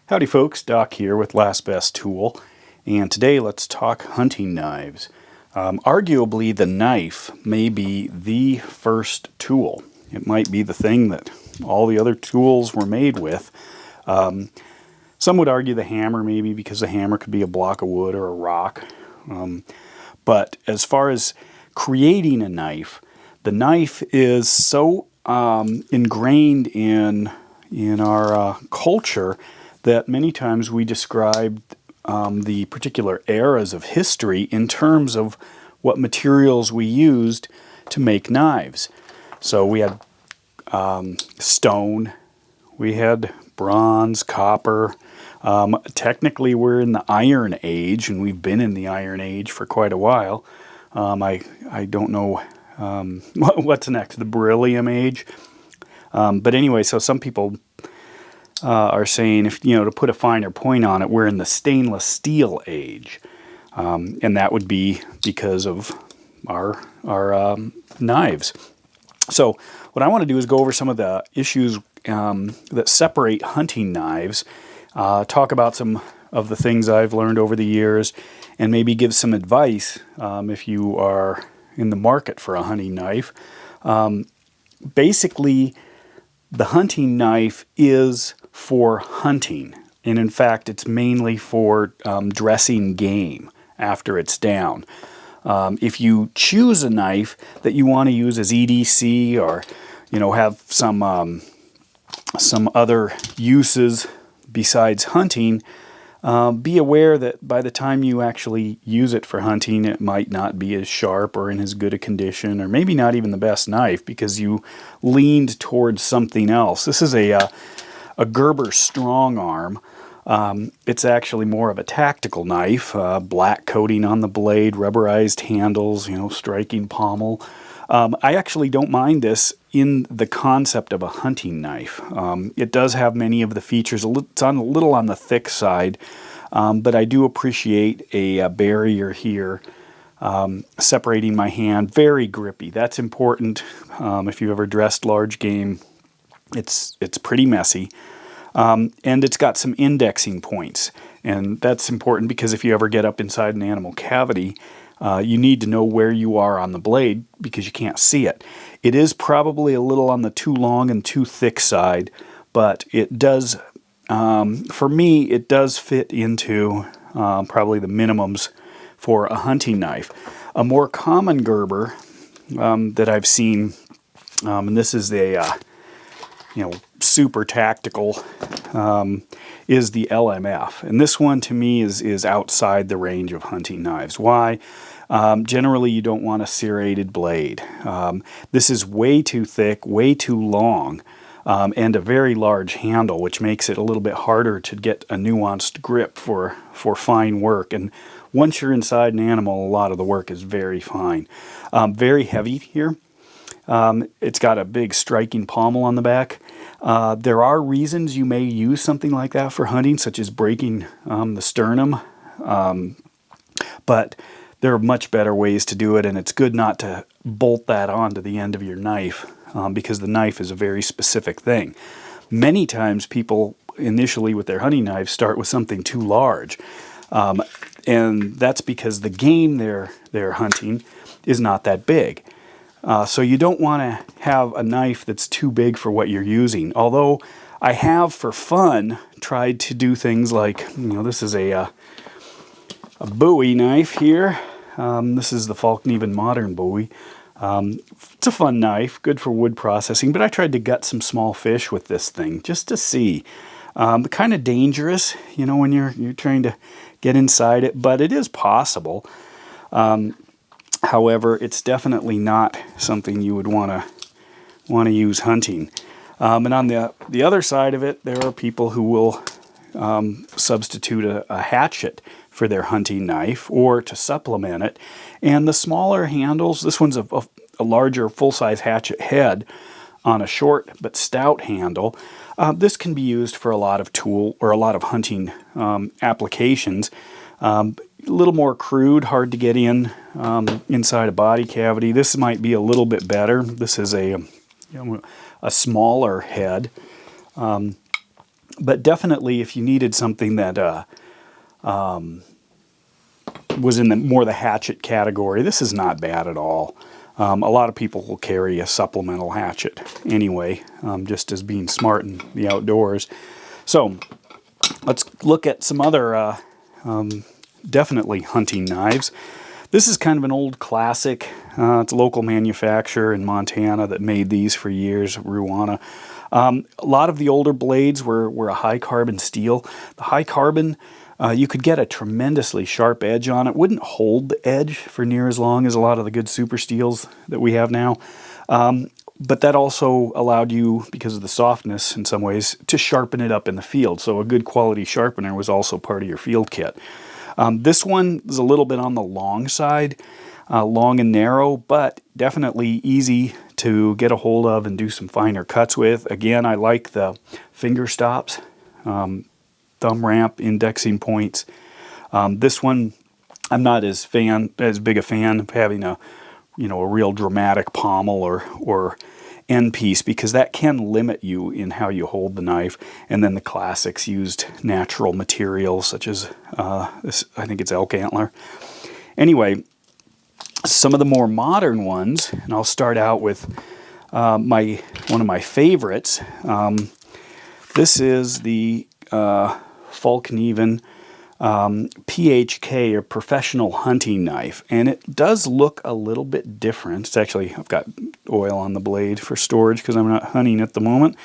Howdy folks, Doc here with Last Best Tool, and today let's talk hunting knives. Arguably the knife may be the first tool. It might be the thing that all the other tools were made with. Some would argue the hammer maybe because the hammer could be a block of wood or a rock. But as far as creating a knife, the knife is so ingrained in our culture that many times we describe the particular eras of history in terms of what materials we used to make knives. So we had stone, we had bronze, copper. Technically we're in the Iron Age, and we've been in the Iron Age for quite a while. I don't know what's next, the Beryllium Age. But anyway, so some people are saying, if to put a finer point on it, we're in the stainless steel age, and that would be because of our knives. So what I want to do is go over some of the issues that separate hunting knives, talk about some of the things I've learned over the years, and maybe give some advice if you are in the market for a hunting knife. Basically, the hunting knife is for hunting, and in fact it's mainly for dressing game after it's down. If you choose a knife that you want to use as EDC, or have some other uses besides hunting, be aware that by the time you actually use it for hunting, it might not be as sharp or in as good a condition, or maybe not even the best knife because you leaned towards something else. This is a Gerber strong arm. It's actually more of a tactical knife, black coating on the blade, rubberized handles, striking pommel. I actually don't mind this in the concept of a hunting knife. It does have many of the features. It's a little on the thick side, but I do appreciate a barrier here separating my hand. Very grippy. That's important. If you've ever dressed large game, it's pretty messy. And it's got some indexing points, and that's important because if you ever get up inside an animal cavity, you need to know where you are on the blade because you can't see it. It is probably a little on the too long and too thick side, but it does, for me, it does fit into probably the minimums for a hunting knife. A more common Gerber that I've seen, and this is a super tactical, is the LMF, and this one to me is outside the range of hunting knives. Why? Generally you don't want a serrated blade. This is way too thick, way too long, and a very large handle, which makes it a little bit harder to get a nuanced grip for fine work. And once you're inside an animal, a lot of the work is very fine. Very heavy here. It's got a big striking pommel on the back. There are reasons you may use something like that for hunting, such as breaking the sternum, but there are much better ways to do it, and it's good not to bolt that onto the end of your knife because the knife is a very specific thing. Many times people initially with their hunting knives start with something too large, and that's because the game they're hunting is not that big. So you don't want to have a knife that's too big for what you're using. Although I have, for fun, tried to do things like, this is a Bowie knife here. This is the Falkneven Modern Bowie. It's a fun knife, good for wood processing, but I tried to gut some small fish with this thing just to see. Kind of dangerous, when you're trying to get inside it, but it is possible. However, it's definitely not something you would want to use hunting. And on the other side of it, there are people who will substitute a hatchet for their hunting knife or to supplement it. And the smaller handles, this one's a larger full-size hatchet head on a short but stout handle. This can be used for a lot of tool or a lot of hunting applications. A little more crude, hard to get inside a body cavity. This might be a little bit better. This is a smaller head. But definitely if you needed something that was in the more the hatchet category, this is not bad at all. A lot of people will carry a supplemental hatchet anyway, just as being smart in the outdoors. So let's look at some other definitely hunting knives. This is kind of an old classic. It's a local manufacturer in Montana that made these for years, Ruana. A lot of the older blades were a high carbon steel. The high carbon, you could get a tremendously sharp edge on it. Wouldn't hold the edge for near as long as a lot of the good super steels that we have now. But that also allowed you, because of the softness in some ways, to sharpen it up in the field. So a good quality sharpener was also part of your field kit. This one is a little bit on the long side, long and narrow, but definitely easy to get a hold of and do some finer cuts with. Again, I like the finger stops, thumb ramp, indexing points. This one, I'm not as big a fan of having a real dramatic pommel or end piece, because that can limit you in how you hold the knife. And then the classics used natural materials such as this, I think it's elk antler. Anyway, some of the more modern ones, and I'll start out with one of my favorites. This is the Falkneven PHK, or professional hunting knife, and it does look a little bit different. It's actually, I've got oil on the blade for storage because I'm not hunting at the moment.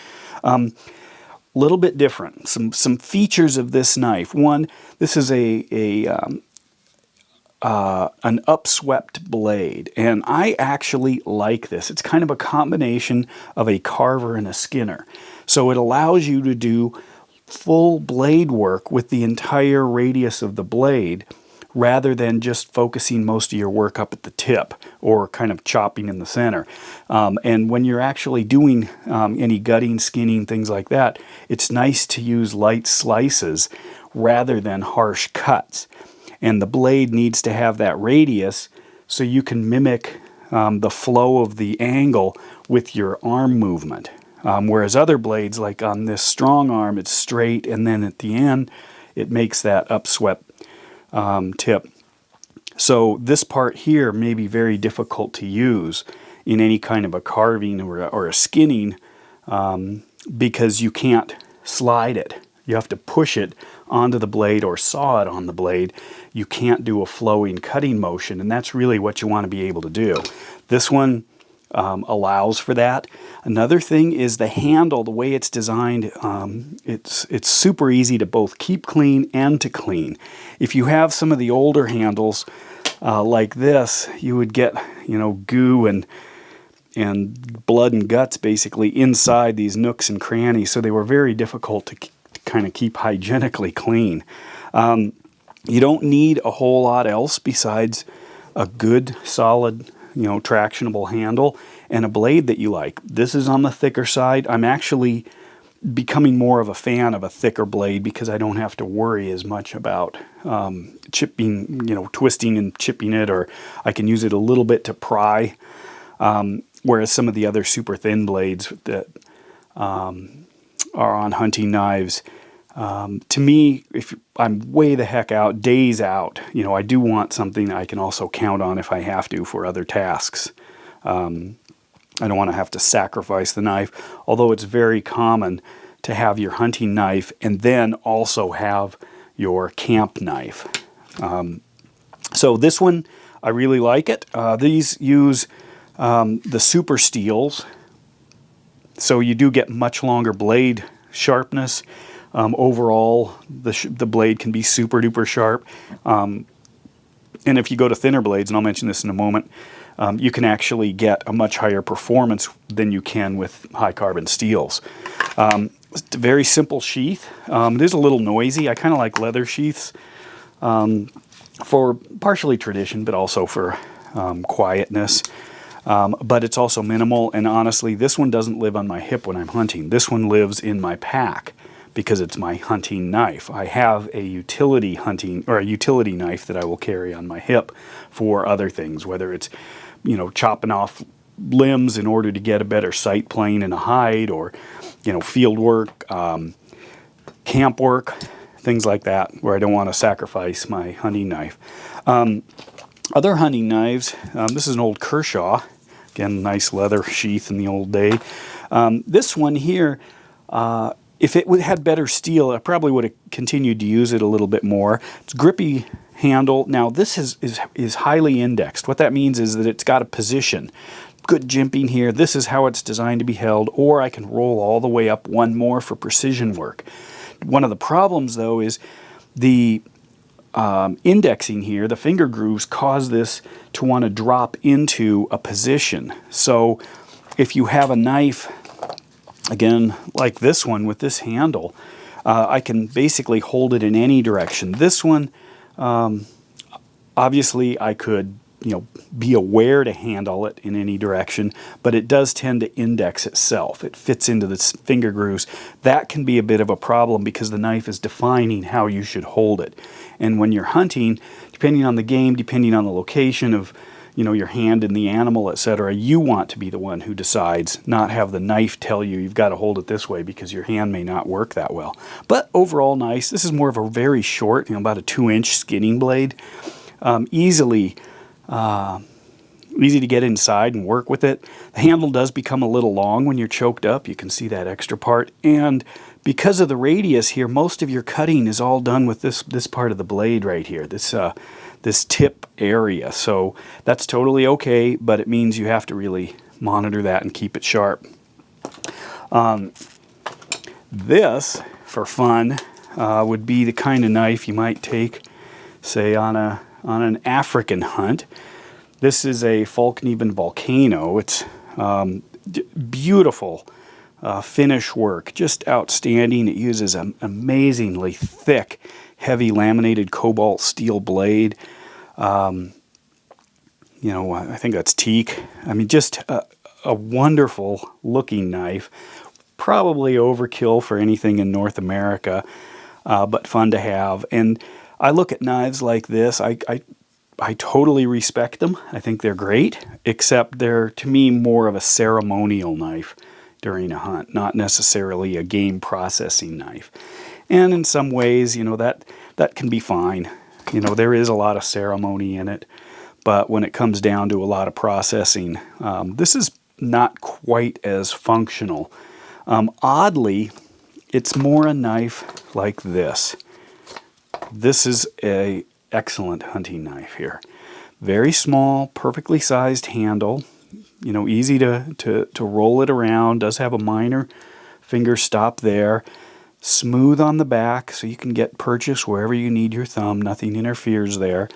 Little bit different. Some features of this knife. One, this is an upswept blade, and I actually like this. It's kind of a combination of a carver and a skinner, so it allows you to do full blade work with the entire radius of the blade, rather than just focusing most of your work up at the tip or kind of chopping in the center. And when you're actually doing any gutting, skinning, things like that, it's nice to use light slices rather than harsh cuts. And the blade needs to have that radius so you can mimic the flow of the angle with your arm movement. Whereas other blades, like on this strong arm, it's straight, and then at the end it makes that upswept tip. So this part here may be very difficult to use in any kind of a carving or a skinning, because you can't slide it. You have to push it onto the blade or saw it on the blade. You can't do a flowing cutting motion, and that's really what you want to be able to do. This one allows for that. Another thing is the handle, the way it's designed. It's super easy to both keep clean and to clean. If you have some of the older handles like this, you would get goo and blood and guts basically inside these nooks and crannies, so they were very difficult to kind of keep hygienically clean. You don't need a whole lot else besides a good solid tractionable handle and a blade that you like. This is on the thicker side. I'm actually becoming more of a fan of a thicker blade because I don't have to worry as much about chipping, twisting and chipping it, or I can use it a little bit to pry. Whereas some of the other super thin blades that are on hunting knives, to me, if I'm way the heck out, days out, I do want something I can also count on if I have to for other tasks. I don't want to have to sacrifice the knife, although it's very common to have your hunting knife and then also have your camp knife. So this one, I really like it. These use the super steels, so you do get much longer blade sharpness. Overall, the blade can be super duper sharp. And if you go to thinner blades, and I'll mention this in a moment, you can actually get a much higher performance than you can with high carbon steels. It's a very simple sheath. It is a little noisy. I kind of like leather sheaths for partially tradition, but also for quietness. But it's also minimal, and honestly, this one doesn't live on my hip when I'm hunting. This one lives in my pack because it's my hunting knife. I have a utility hunting or a utility knife that I will carry on my hip for other things, whether it's chopping off limbs in order to get a better sight plane in a hide, or field work, camp work, things like that, where I don't want to sacrifice my hunting knife. Other hunting knives, this is an old Kershaw. Again, nice leather sheath in the old day. This one here, if it had better steel, I probably would have continued to use it a little bit more. It's grippy handle. Now this is highly indexed. What that means is that it's got a position. Good jimping here. This is how it's designed to be held, or I can roll all the way up one more for precision work. One of the problems though is the indexing here, the finger grooves cause this to want to drop into a position. So if you have a knife, again, like this one with this handle, I can basically hold it in any direction. This one, obviously I could, be aware to handle it in any direction, but it does tend to index itself. It fits into the finger grooves. That can be a bit of a problem because the knife is defining how you should hold it. And when you're hunting, depending on the game, depending on the location of, your hand in the animal, etc., you want to be the one who decides, not have the knife tell you you've got to hold it this way because your hand may not work that well. But overall nice. This is more of a very short, about a 2-inch skinning blade. Easy to get inside and work with it. The handle does become a little long when you're choked up. You can see that extra part. And because of the radius here, most of your cutting is all done with this part of the blade right here, this tip area. So that's totally okay, but it means you have to really monitor that and keep it sharp. This, for fun, would be the kind of knife you might take, say, on an African hunt. This is a Falkneven Volcano. It's beautiful finish work, just outstanding. It uses an amazingly thick, heavy laminated cobalt steel blade. I think that's teak. Just a wonderful looking knife. Probably overkill for anything in North America, but fun to have. And I look at knives like this, I totally respect them. I think they're great, except they're, to me, more of a ceremonial knife during a hunt, not necessarily a game processing knife. And in some ways, that can be fine. There is a lot of ceremony in it, but when it comes down to a lot of processing, this is not quite as functional. Oddly, it's more a knife like this. This is an excellent hunting knife here. Very small, perfectly sized handle. Easy to roll it around. Does have a minor finger stop there. Smooth on the back, so you can get purchase wherever you need your thumb. Nothing interferes there.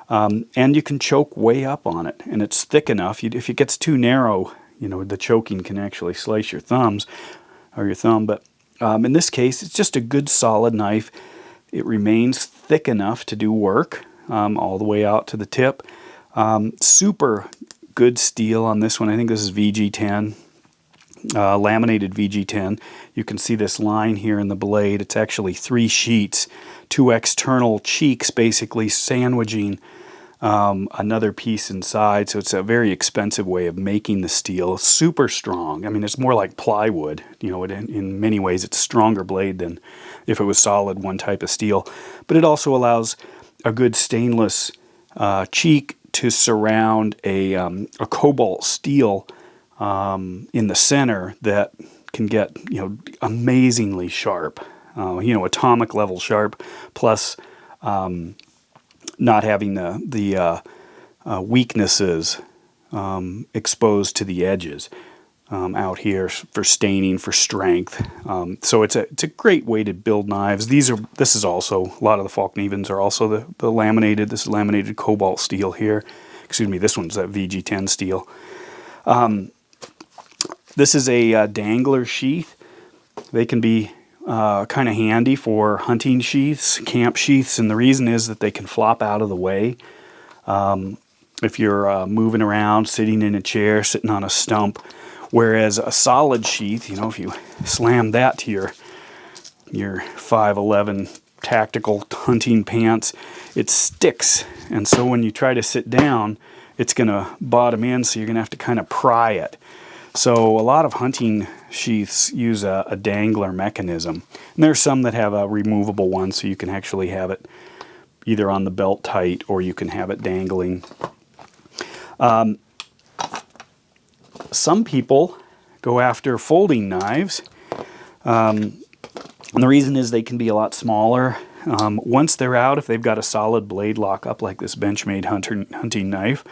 And you can choke way up on it. And it's thick enough. If it gets too narrow, the choking can actually slice your thumbs or your thumb. But in this case, it's just a good solid knife. It remains thick enough to do work all the way out to the tip. Super good steel on this one. I think this is VG10, laminated VG10. You can see this line here in the blade. It's actually 3 sheets, 2 external cheeks basically sandwiching another piece inside. So it's a very expensive way of making the steel. Super strong. It's more like plywood. In many ways it's a stronger blade than if it was solid one type of steel. But it also allows a good stainless cheek to surround a cobalt steel in the center that can get amazingly sharp, atomic level sharp, plus not having the weaknesses exposed to the edges out here for staining, for strength. So it's a great way to build knives. This is also, a lot of the Falknevens are also the laminated. This is laminated cobalt steel here. Excuse me, this one's that VG10 steel. This is a dangler sheath. They can be kind of handy for hunting sheaths, camp sheaths, and the reason is that they can flop out of the way. If you're moving around, sitting in a chair, sitting on a stump, whereas a solid sheath, if you slam that to your 5'11" tactical hunting pants, it sticks, and so when you try to sit down, it's going to bottom in, so you're going to have to kind of pry it. So a lot of hunting sheaths use a dangler mechanism. And there's some that have a removable one, so you can actually have it either on the belt tight or you can have it dangling. Some people go after folding knives. And the reason is they can be a lot smaller. Once they're out, if they've got a solid blade lockup like this Benchmade hunting knife,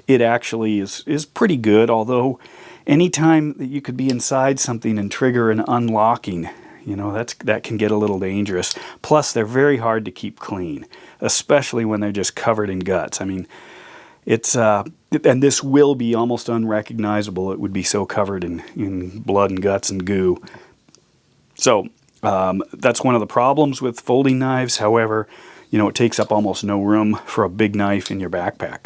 it actually is pretty good, although anytime that you could be inside something and trigger an unlocking, you know, that can get a little dangerous. Plus, they're very hard to keep clean, especially when they're just covered in guts. I mean, it's and this will be almost unrecognizable. It would be so covered in blood and guts and goo. So that's one of the problems with folding knives. However, you know, it takes up almost no room for a big knife in your backpack.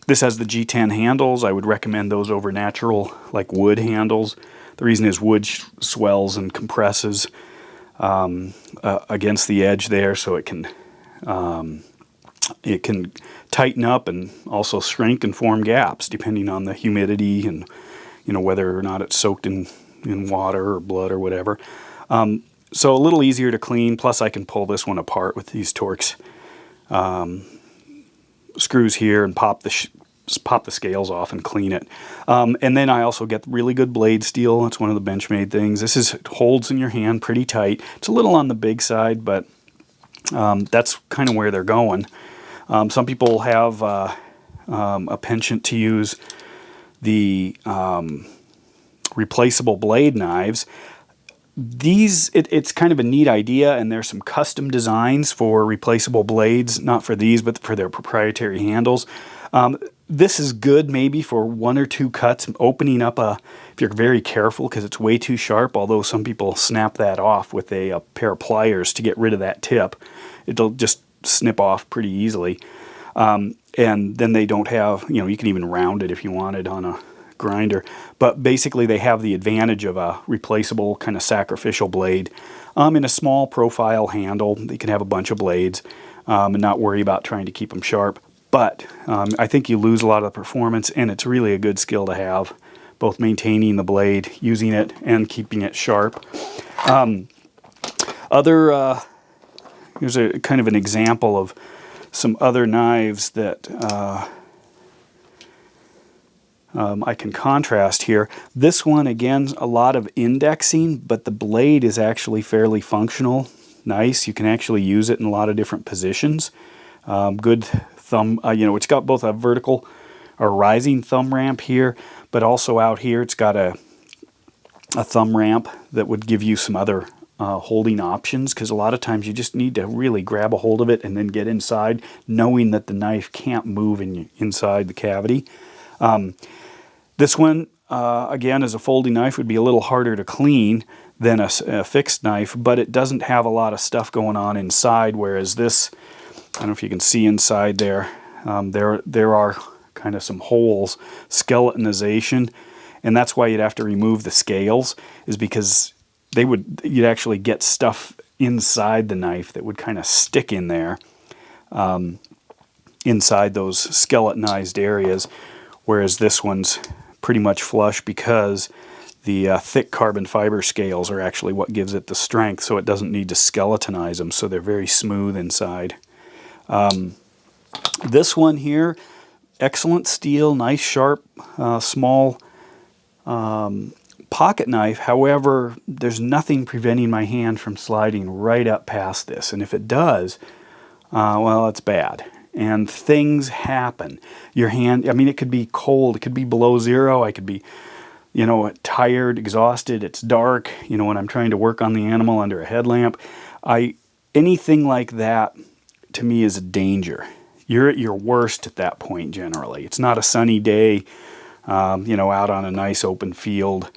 This has the G10 handles. I would recommend those over natural, like wood handles. The reason is wood swells and compresses against the edge there, so it can tighten up and also shrink and form gaps depending on the humidity and, you know, whether or not it's soaked in water or blood or whatever. So a little easier to clean. Plus, I can pull this one apart with these Torx screws here and pop the scales off and clean it. And then I also get really good blade steel. It's one of the Benchmade things. It holds in your hand pretty tight. It's a little on the big side, but that's kind of where they're going. Some people have a penchant to use the replaceable blade knives. It's kind of a neat idea, and there's some custom designs for replaceable blades, not for these, but for their proprietary handles. This is good maybe for one or two cuts, opening up if you're very careful, because it's way too sharp, although some people snap that off with a pair of pliers to get rid of that tip. It'll just snip off pretty easily. And then they don't have, you know, you can even round it if you wanted on a grinder. But basically they have the advantage of a replaceable kind of sacrificial blade in a small profile handle. You can have a bunch of blades and not worry about trying to keep them sharp. But I think you lose a lot of the performance, and it's really a good skill to have, both maintaining the blade, using it, and keeping it sharp. Here's a kind of an example of some other knives that I can contrast here. This one, again, a lot of indexing, but the blade is actually fairly functional. Nice. You can actually use it in a lot of different positions. Good thumb, you know, it's got both a vertical or rising thumb ramp here, but also out here it's got a thumb ramp that would give you some other holding options, because a lot of times you just need to really grab a hold of it and then get inside, knowing that the knife can't move inside the cavity. This one, again, as a folding knife, would be a little harder to clean than a fixed knife, but it doesn't have a lot of stuff going on inside, whereas this, I don't know if you can see inside there, there are kind of some holes, skeletonization, and that's why you'd have to remove the scales, is because you'd actually get stuff inside the knife that would kind of stick in there, inside those skeletonized areas, whereas this one's pretty much flush because the thick carbon fiber scales are actually what gives it the strength, so it doesn't need to skeletonize them, so they're very smooth inside. This one here, excellent steel, nice sharp, small pocket knife. However, there's nothing preventing my hand from sliding right up past this, and if it does, well, it's bad. And things happen. Your hand, I mean, it could be cold, it could be below zero, I could be, you know, tired, exhausted, it's dark, you know, when I'm trying to work on the animal under a headlamp. Anything like that, to me, is a danger. You're at your worst at that point generally. It's not a sunny day, you know, out on a nice open field.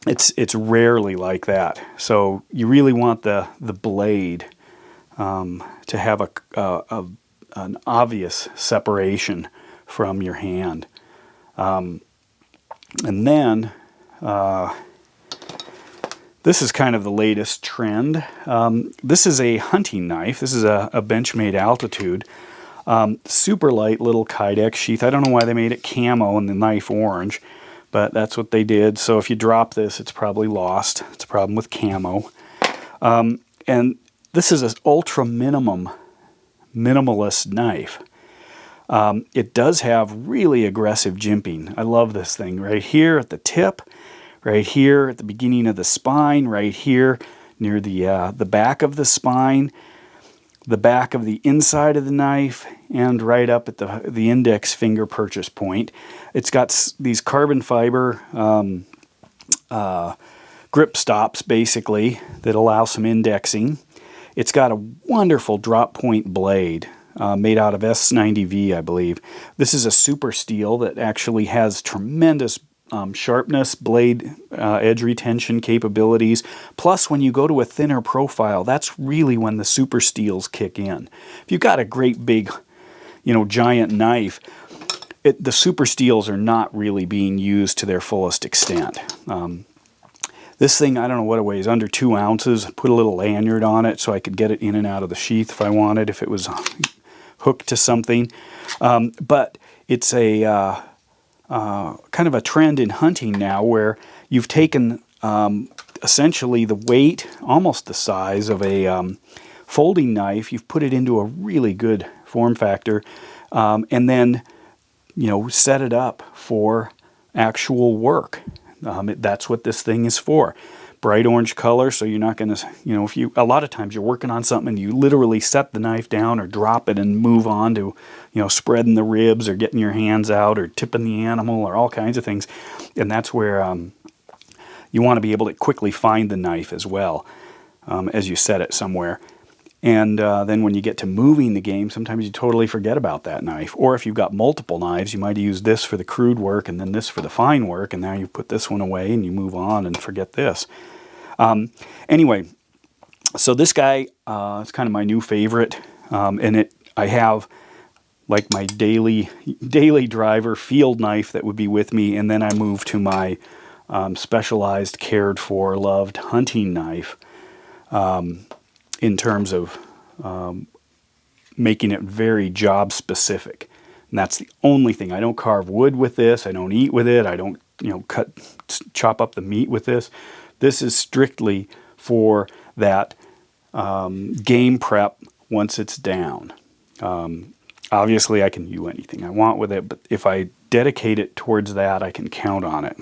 It's rarely like that. So you really want the blade to have an obvious separation from your hand. And then this is kind of the latest trend. This is a hunting knife. This is a Benchmade Altitude. Super light little Kydex sheath. I don't know why they made it camo and the knife orange, but that's what they did. So if you drop this, it's probably lost. It's a problem with camo. And this is an ultra minimalist knife. It does have really aggressive jimping. I love this thing right here at the tip, right here at the beginning of the spine, right here near the back of the spine, the back of the inside of the knife, and right up at the index finger purchase point. It's got these carbon fiber grip stops, basically, that allow some indexing. It's got a wonderful drop point blade made out of S90V, I believe. This is a super steel that actually has tremendous sharpness, blade edge retention capabilities. Plus, when you go to a thinner profile, that's really when the super steels kick in. If you've got a great big, giant knife, the super steels are not really being used to their fullest extent. This thing, I don't know what it weighs, under 2 ounces. I put a little lanyard on it so I could get it in and out of the sheath if I wanted, if it was hooked to something. But it's a kind of a trend in hunting now where you've taken essentially the weight, almost the size of a folding knife, you've put it into a really good form factor, and then set it up for actual work. That's what this thing is for. Bright orange color, so you're not going to, a lot of times you're working on something and you literally set the knife down or drop it and move on to, spreading the ribs or getting your hands out or tipping the animal or all kinds of things. And that's where you want to be able to quickly find the knife as well as you set it somewhere. And then when you get to moving the game, sometimes you totally forget about that knife. Or if you've got multiple knives, you might use this for the crude work and then this for the fine work, and now you put this one away and you move on and forget this. Anyway, so this guy is kind of my new favorite, and I have like my daily driver field knife that would be with me, and then I move to my specialized, cared for, loved hunting knife. In terms of making it very job specific. And that's the only thing. I don't carve wood with this. I don't eat with it. I don't, chop up the meat with this. This is strictly for that game prep once it's down. Obviously, I can do anything I want with it, but if I dedicate it towards that, I can count on it.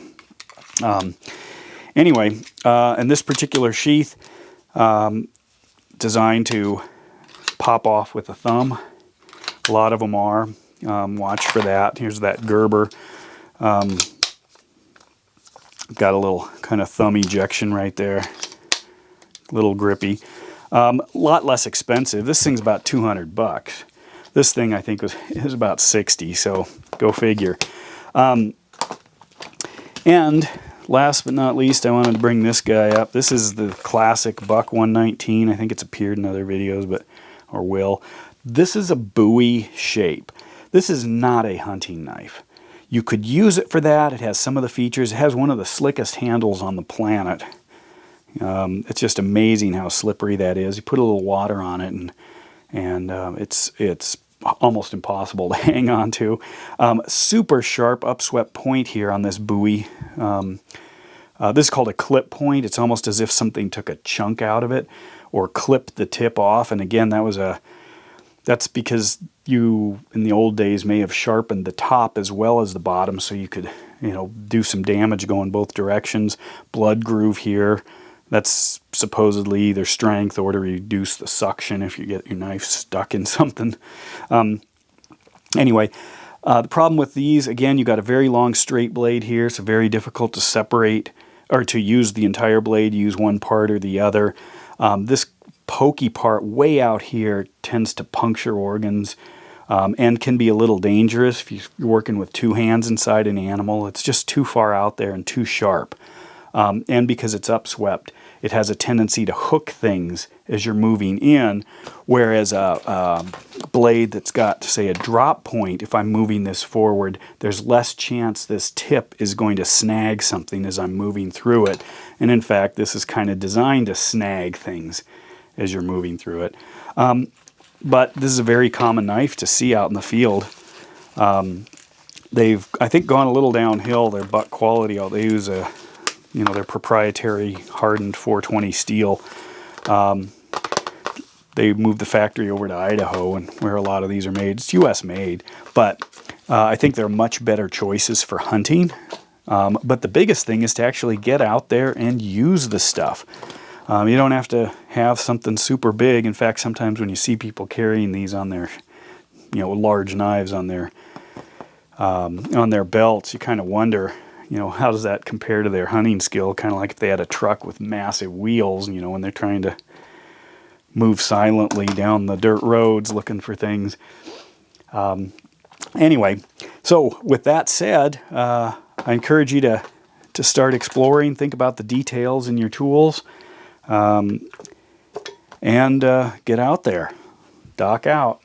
Anyway, and this particular sheath, designed to pop off with a thumb. A lot of them are. Watch for that. Here's that Gerber. Got a little kind of thumb ejection right there. Little grippy. A lot less expensive. This thing's about $200. This thing I think is about 60. So go figure. And last but not least, I wanted to bring this guy up. This is the classic Buck 119. I think it's appeared in other videos, or will. This is a Bowie shape. This is not a hunting knife. You could use it for that. It has some of the features. It has one of the slickest handles on the planet. It's just amazing how slippery that is. You put a little water on it, and it's almost impossible to hang on to. Super sharp upswept point here on this Bowie. This is called a clip point. It's almost as if something took a chunk out of it or clipped the tip off. And again, that's because you, in the old days, may have sharpened the top as well as the bottom so you could, do some damage going both directions. Blood groove here. That's supposedly either strength or to reduce the suction if you get your knife stuck in something. Anyway, the problem with these, again, you got a very long straight blade here. It's very difficult to separate or to use the entire blade, use one part or the other. This pokey part way out here tends to puncture organs and can be a little dangerous if you're working with two hands inside an animal. It's just too far out there and too sharp. And because it's upswept, it has a tendency to hook things as you're moving in, whereas a blade that's got, say, a drop point, if I'm moving this forward, there's less chance this tip is going to snag something as I'm moving through it. And in fact, this is kind of designed to snag things as you're moving through it. But this is a very common knife to see out in the field. They've, I think, gone a little downhill, their butt quality. They use their proprietary hardened 420 steel. They moved the factory over to Idaho, and where a lot of these are made. It's U.S. made, but I think they're much better choices for hunting. But the biggest thing is to actually get out there and use the stuff. You don't have to have something super big. In fact, sometimes when you see people carrying these on their, large knives on their belts, you kind of wonder, how does that compare to their hunting skill? Kind of like if they had a truck with massive wheels, when they're trying to move silently down the dirt roads looking for things. Anyway, so with that said, I encourage you to start exploring, think about the details in your tools, and get out there. Doc out.